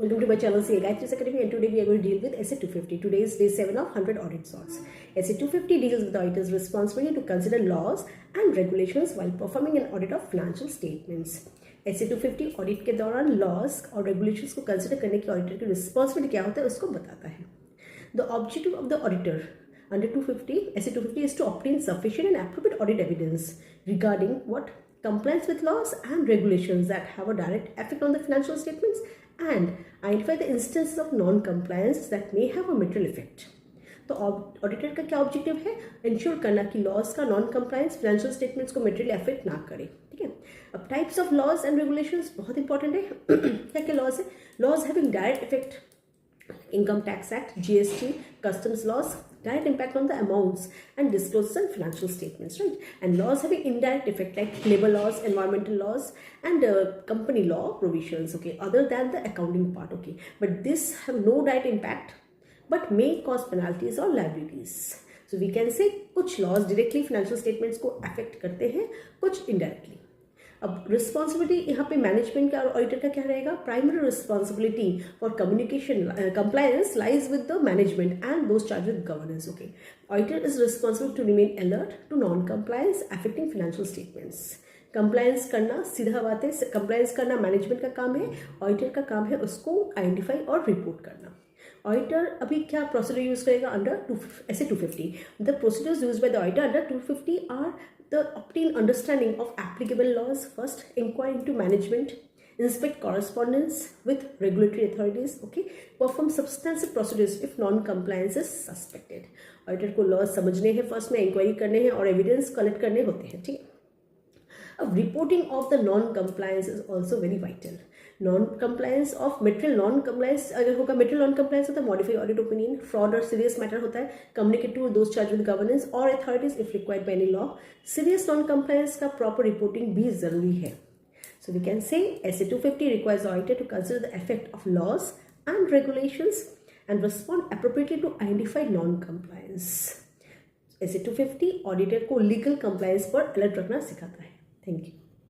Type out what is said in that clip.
Welcome to my channel, CA Gayatri Academy, and today we are going to deal with SA 250. Today is day 7 of 100 audit sorts. SA 250 deals with the auditor's responsibility to consider laws and regulations while performing an audit of financial statements. SA 250 audit के दौरान laws और regulations को consider करने की auditor की responsibility क्या होता है उसको बताता है. The objective of the auditor under 250 SA 250 is to obtain sufficient and appropriate audit evidence regarding what compliance with laws and regulations that have a direct effect on the financial statements and identify the instances of non-compliance that may have a material effect. तो auditor का क्या objective है? Ensure करना कि laws का non compliance financial statements को material affect ना करे. ठीक है. अब types of laws and regulations बहुत इंपॉर्टेंट है. क्या क्या लॉज है? Laws having direct effect, Income Tax Act, GST, customs laws, direct impact on the amounts and disclosures and financial statements, right? And laws having indirect effect like labor laws, environmental laws, and company law provisions, okay, other than the accounting part, okay. But this have no direct impact, but may cause penalties or liabilities. So we can say कुछ laws directly financial statements को affect करते हैं, कुछ indirectly. अब responsibility यहाँ पे management का और ऑडिटर का क्या रहेगा? Primary responsibility for communication compliance lies with the management and those charge with governance. Okay. Auditor is responsible to remain alert to non compliance affecting financial statements. Compliance करना सीधा बात है, कंप्लायंस करना मैनेजमेंट का काम है, ऑडिटर का काम है उसको आइडेंटिफाई और रिपोर्ट करना. ऑडिटर अभी क्या प्रोसीजर यूज करेगा under SA 250? The procedures use by the auditor under 250 are the obtain understanding of applicable laws, first inquire into management, inspect correspondence with regulatory authorities, okay, perform substantive procedures if non-compliance is suspected. Auditor को laws समझने हैं, first में inquiry करने हैं और evidence collect करने होते हैं. ठीक है. अब reporting of the non compliance is also very vital. Non compliance of material non compliance अगर होगा, मेटेरियल नॉन कंप्लायंस होता है मॉडिफाई ऑडिट ओपिनियन, फ्रॉड और सीरियस मैटर होता है, communicate to those charge with governance और authorities if required by any law. Serious non compliance का proper reporting भी जरूरी है. So we can say SA 250 requires auditor to consider the effect of laws and regulations and respond appropriately to identify non compliance. SA 250 auditor को legal compliance पर alert रखना सिखाता है. Thank you.